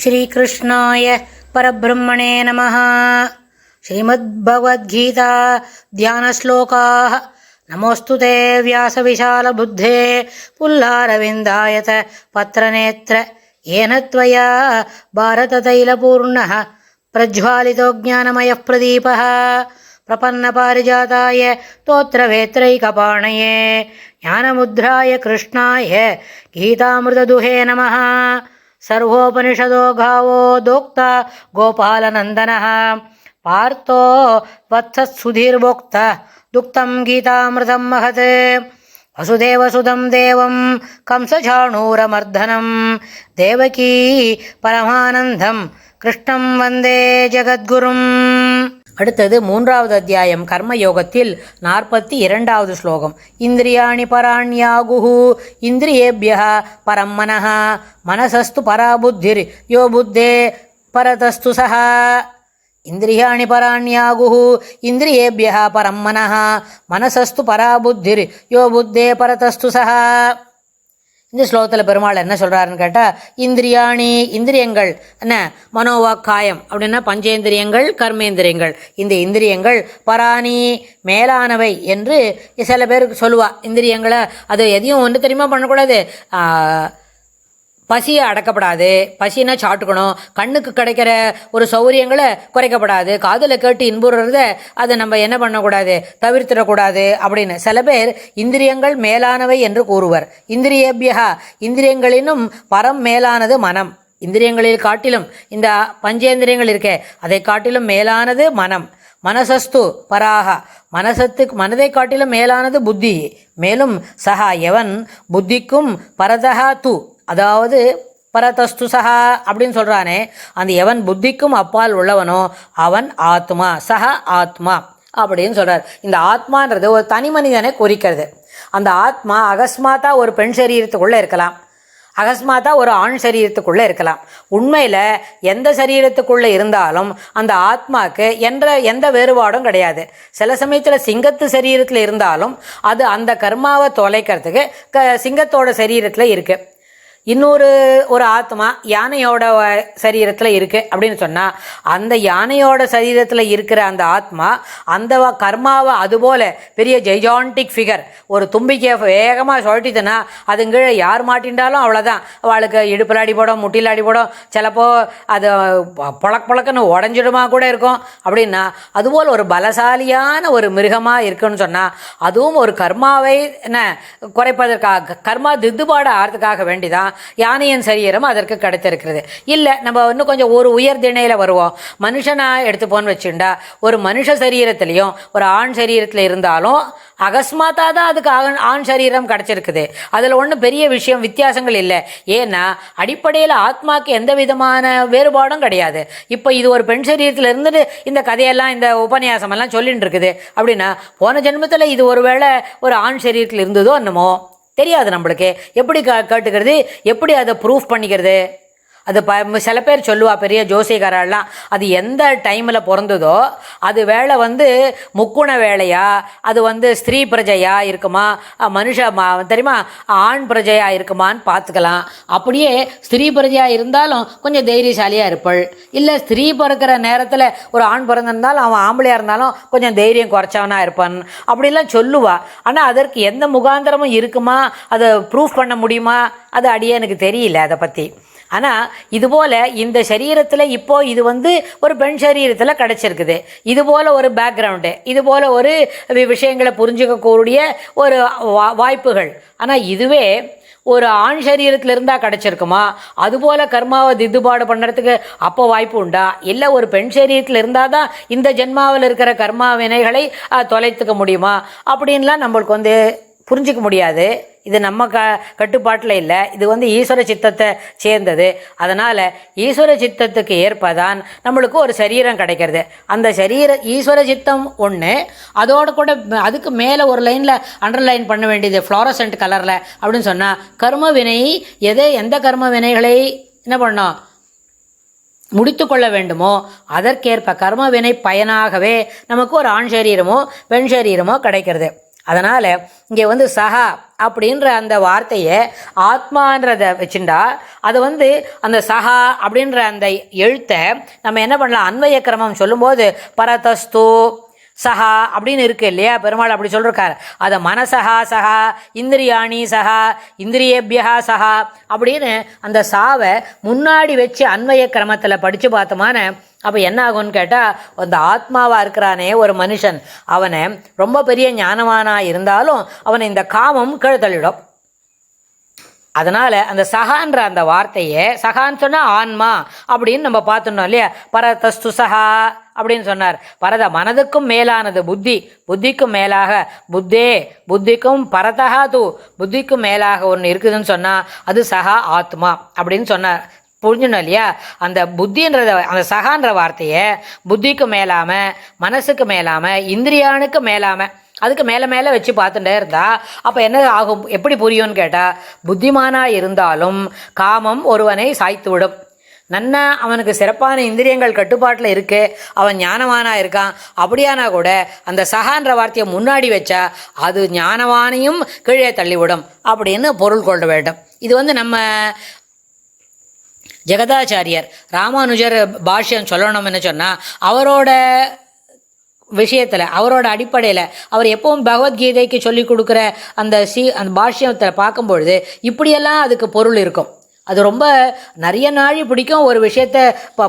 श्रीकृष्णाय परब्रह्मणे नमः। श्रीमद्भगवद्गीता ध्यानश्लोकाः। नमोऽस्तु ते व्यासविशालबुद्धे पुल्लारविन्दायत पत्रनेत्र येन त्वया भारततैलपूर्णः प्रज्वालितो ज्ञानमयः प्रदीपः प्रपन्नपारिजाताय स्तोत्रवेत्रैकपाणये ज्ञानमुद्राय कृष्णाय गीतामृतदुहे नमः। सर्वोपनिषदो गावो दोक्ता गोपालनन्दनः पार्थो वत्सत्सुधीर्भोक्ता दुक्तं गीतामृतं महत्। वसुदेवसुतं देवं कंसचाणूरमर्दनं देवकी परमानन्दं கிருஷ்ணம் வந்தே ஜகத்குரும். அடுத்தது 3வது அத்தியாயம் கர்மயோகத்தில் 42வது ஸ்லோகம். இந்திரியாணி பராண்யாகுஹு இந்திரியேபியः பரம் மனः மனசஸ்து பரா புத்திர் யோ புத்தே பரதஸ்து சஹ. இந்திரியாணி பராண்யாகுஹு இந்திரியேபியः பரம் மனः மனசஸ்து பரா புத்திர் யோ புத்தே பரதஸ்து சஹ. இந்த ஸ்லோகத்தில் பெருமாள் என்ன சொல்கிறாருன்னு கேட்டால், இந்திரியாணி இந்திரியங்கள் என்ன, மனோவாக்காயம் அப்படின்னா பஞ்சேந்திரியங்கள் கர்மேந்திரியங்கள். இந்த இந்திரியங்கள் பராணி மேலானவை என்று சில பேருக்கு சொல்லுவா. இந்திரியங்களை அது எதையும் ஒன்று தெரியுமா பண்ணக்கூடாது, பசியை அடக்கப்படாது, பசினா சாட்டுக்கணும், கண்ணுக்கு கிடைக்கிற ஒரு சௌரியங்களை குறைக்கப்படாது, காதில் கேட்டு இன்புறத அதை நம்ம என்ன பண்ணக்கூடாது, தவிர்த்திடக்கூடாது அப்படின்னு சில பேர் இந்திரியங்கள் மேலானவை என்று கூறுவர். இந்திரியேபியா இந்திரியங்களினும் பரம் மேலானது மனம். இந்திரியங்களில் காட்டிலும் இந்த பஞ்சேந்திரியங்கள் இருக்கே அதை காட்டிலும் மேலானது மனம். மனசஸ்து பராக மனதை காட்டிலும் மேலானது புத்தி. மேலும் சஹா எவன் புத்திக்கும் பரதஹா து அதாவது பரதஸ்து சஹா அப்படின்னு சொல்கிறானே, அந்த எவன் புத்திக்கும் அப்பால் உள்ளவனோ அவன் ஆத்மா, சஹா ஆத்மா அப்படின்னு சொல்கிறார். இந்த ஆத்மான்றது ஒரு தனி மனிதனை குறிக்கிறது. அந்த ஆத்மா அகஸ்மாத்தா ஒரு பெண் சரீரத்துக்குள்ளே இருக்கலாம், அகஸ்மாத்தா ஒரு ஆண் சரீரத்துக்குள்ளே இருக்கலாம். உண்மையில் எந்த சரீரத்துக்குள்ளே இருந்தாலும் அந்த ஆத்மாவுக்கு எந்த வேறுபாடும் கிடையாது. சில சமயத்தில் சிங்கத்து சரீரத்தில் இருந்தாலும் அது அந்த கர்மாவை தொலைக்கிறதுக்கு சிங்கத்தோட சரீரத்தில் இருக்குது. ஒரு ஆத்மா யானையோட சரீரத்தில் இருக்குது அப்படின்னு சொன்னால் அந்த யானையோட சரீரத்தில் இருக்கிற அந்த ஆத்மா அந்த கர்மாவை அதுபோல் பெரிய ஜெய்ஜான்டிக் ஃபிகர் ஒரு தும்பிக்கை வேகமாக சொல்லிட்டுதுன்னா அதுங்கீழே யார் மாட்டின்றாலும் அவ்வளோதான், அவளுக்கு இடுப்பில் அடிபடும், முட்டியில் அடிபடும், சிலப்போ அது புழக்குன்னு உடஞ்சிடுமா கூட இருக்கும். அப்படின்னா அதுபோல் ஒரு பலசாலியான ஒரு மிருகமாக இருக்குன்னு சொன்னால் அதுவும் ஒரு கர்மாவை என்ன குறைப்பதற்காக, கர்மா தித்துபாடு ஆகிறதுக்காக வேண்டிதான் யானையின் சரீரம் அதற்கு கிடைத்திருக்கிறது. இல்லை நம்ம இன்னும் கொஞ்சம் ஒரு உயர் திணையில் வருவோம். மனுஷனாக எடுத்துப்போன்னு வச்சுட்டா ஒரு மனுஷ சரீரத்திலையும் ஒரு ஆண் சரீரத்தில் இருந்தாலும் அகஸ்மாத்தா தான் அதுக்கு ஆண் சரீரம் கிடச்சிருக்குது. அதில் ஒன்றும் பெரிய விஷயம் வித்தியாசங்கள் இல்லை. ஏன்னா அடிப்படையில் ஆத்மாவுக்கு எந்த விதமான வேறுபாடும் கிடையாது. இப்போ இது ஒரு பெண் சரீரத்தில் இருந்துட்டு இந்த கதையெல்லாம் இந்த உபன்யாசமெல்லாம் சொல்லிட்டு இருக்குது அப்படின்னா போன ஜென்மத்தில் இது ஒருவேளை ஒரு ஆண் சரீரத்தில் இருந்ததோ என்னமோ தெரியாது நம்மளுக்கு. எப்படி கேட்டுக்கிறது, எப்படி அதை ப்ரூஃப் பண்ணிக்கிறது? அது சில பேர் சொல்லுவா, பெரிய ஜோசியக்காரெல்லாம், அது எந்த டைமில் பிறந்ததோ அது வேலை முக்குண வேலையா, அது ஸ்திரீ பிரஜையா இருக்குமா, மனுஷ தெரியுமா ஆண் பிரஜையா இருக்குமான்னு பார்த்துக்கலாம். அப்படியே ஸ்திரீ பிரஜையாக இருந்தாலும் கொஞ்சம் தைரியசாலியாக இருப்பாள். இல்லை ஸ்திரீ பிறக்கிற நேரத்தில் ஒரு ஆண் பிறந்திருந்தாலும் அவன் ஆம்பளையாக இருந்தாலும் கொஞ்சம் தைரியம் குறைச்சவனாக இருப்பான் அப்படிலாம் சொல்லுவா. ஆனால் அதற்கு எந்த முகாந்திரமும் இருக்குமா, அதை ப்ரூஃப் பண்ண முடியுமா, அது அடியே எனக்கு தெரியல அதை பற்றி. ஆனால் இதுபோல் இந்த சரீரத்தில் இப்போது இது ஒரு பெண் சரீரத்தில் கிடச்சிருக்குது. இதுபோல் ஒரு பேக்ரவுண்டு, இதுபோல் ஒரு விஷயங்களை புரிஞ்சுக்கக்கூடிய ஒரு வாய்ப்புகள். ஆனால் இதுவே ஒரு ஆண் சரீரத்தில் இருந்தால் கிடச்சிருக்குமா? அதுபோல் கர்மாவை தித்துபாடு பண்ணுறதுக்கு அப்போ வாய்ப்பு உண்டா? இல்லை ஒரு பெண் சரீரத்தில் இருந்தால் தான் இந்த ஜென்மாவில் இருக்கிற கர்மா வினைகளை தொலைத்துக்க முடியுமா அப்படின்லாம் நம்மளுக்கு புரிஞ்சிக்க முடியாது. இது நம்ம கட்டுப்பாட்டில் இல்லை. இது ஈஸ்வர சித்தத்தை சேர்ந்தது. அதனால் ஈஸ்வர சித்தத்துக்கு ஏற்பதான் நம்மளுக்கு ஒரு சரீரம் கிடைக்கிறது. அந்த ஈஸ்வர சித்தம் ஒன்று, அதோடு கூட அதுக்கு மேலே ஒரு லைனில் அண்டர்லைன் பண்ண வேண்டியது ஃப்ளோரசன்ட் கலரில் அப்படின்னு சொன்னால் கர்ம வினை எந்த கர்ம வினைகளை என்ன பண்ணோம் முடித்து கொள்ள வேண்டுமோ அதற்கேற்ப கர்ம வினை பயனாகவே நமக்கு ஒரு ஆண் சரீரமோ பெண் சரீரமோ கிடைக்கிறது. அதனால் இங்கே வந்து சஹா அப்படின்ற அந்த வார்த்தையை ஆத்மான்றதை வச்சுட்டா அது அந்த சஹா அப்படின்ற அந்த எழுத்தை நம்ம என்ன பண்ணலாம், அன்வய கிரமம் சொல்லும்போது பரதஸ்து சஹா அப்படின்னு இருக்கு இல்லையா, பெருமாள் அப்படி சொல்லிருக்காரு. அதை மனசஹா சஹா, இந்திரியாணி சஹா, இந்திரியேபியா சஹா அப்படின்னு அந்த சாவை முன்னாடி வச்சு அன்வய கிரமத்தில் படித்து பார்த்தோமான அப்போ என்ன ஆகும்னு கேட்டால், அந்த ஆத்மாவாக இருக்கிறானே ஒரு மனுஷன், அவனை ரொம்ப பெரிய ஞானவானாக இருந்தாலும் அவனை இந்த காமம் கழுத்தள்ளிடும். அதனால் அந்த சகான்ற அந்த வார்த்தையை, சகான்னு சொன்னால் ஆன்மா அப்படின்னு நம்ம பார்த்துட்டோம் இல்லையா, பரதஸ்து சஹா அப்படின்னு சொன்னார். பரத மனதுக்கும் மேலானது புத்தி, புத்திக்கும் மேலாக புத்திக்கும் பரதஹா தூ, புத்திக்கும் மேலாக ஒன்று இருக்குதுன்னு சொன்னால் அது சஹா ஆத்மா அப்படின்னு சொன்னார். புரிஞ்சுணும் இல்லையா, அந்த புத்தின்றத அந்த சகான்ற வார்த்தையை புத்திக்கு மேலாமல், மனசுக்கு மேலாமல், இந்திரியானுக்கு மேலாமல், அதுக்கு மேலே மேலே வச்சு பார்த்துட்டே இருந்தா அப்போ என்ன ஆகும், எப்படி புரியும்னு கேட்டால், புத்திமானாக இருந்தாலும் காமம் ஒருவனை சாய்த்து விடும். நன்னா அவனுக்கு சிறப்பான இந்திரியங்கள் கட்டுப்பாட்டில் இருக்கு, அவன் ஞானவானாக இருக்கான், அப்படியானா கூட அந்த சகான்ற வார்த்தையை முன்னாடி வச்சா அது ஞானவானையும் கீழே தள்ளிவிடும் அப்படின்னு பொருள் கொள்ள வேண்டும். இது நம்ம ஜெகதாச்சாரியர் ராமானுஜர் பாஷ்யம் சொல்லணும்னு சொன்னால் அவரோட விஷயத்தில், அவரோட அடிப்படையில் அவர் எப்பவும் பகவத்கீதைக்கு சொல்லி கொடுக்குற அந்த பாஷ்யத்தில் பார்க்கும்பொழுது இப்படியெல்லாம் அதுக்கு பொருள் இருக்கும். அது ரொம்ப நிறைய நாழி பிடிக்கும் ஒரு விஷயத்தை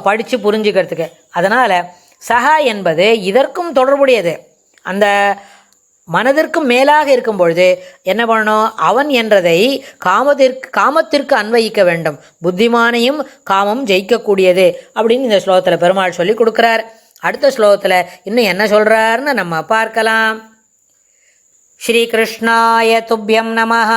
படித்து புரிஞ்சுக்கிறதுக்கு. அதனால் சஹா என்பது இதற்கும் தொடர்புடையது. அந்த மனதிற்கும் மேலாக இருக்கும் பொழுது என்ன பண்ணணும், அவன் என்றதை காமத்திற்கு அன்வயிக்க வேண்டும். புத்திமானையும் காமம் ஜெயிக்கக்கூடியது அப்படின்னு இந்த ஸ்லோகத்தில் பெருமாள் சொல்லி கொடுக்குறார். அடுத்த ஸ்லோகத்தில் இன்னும் என்ன சொல்கிறாருன்னு நம்ம பார்க்கலாம். ஸ்ரீ கிருஷ்ணாய துப்யம் நமஹ.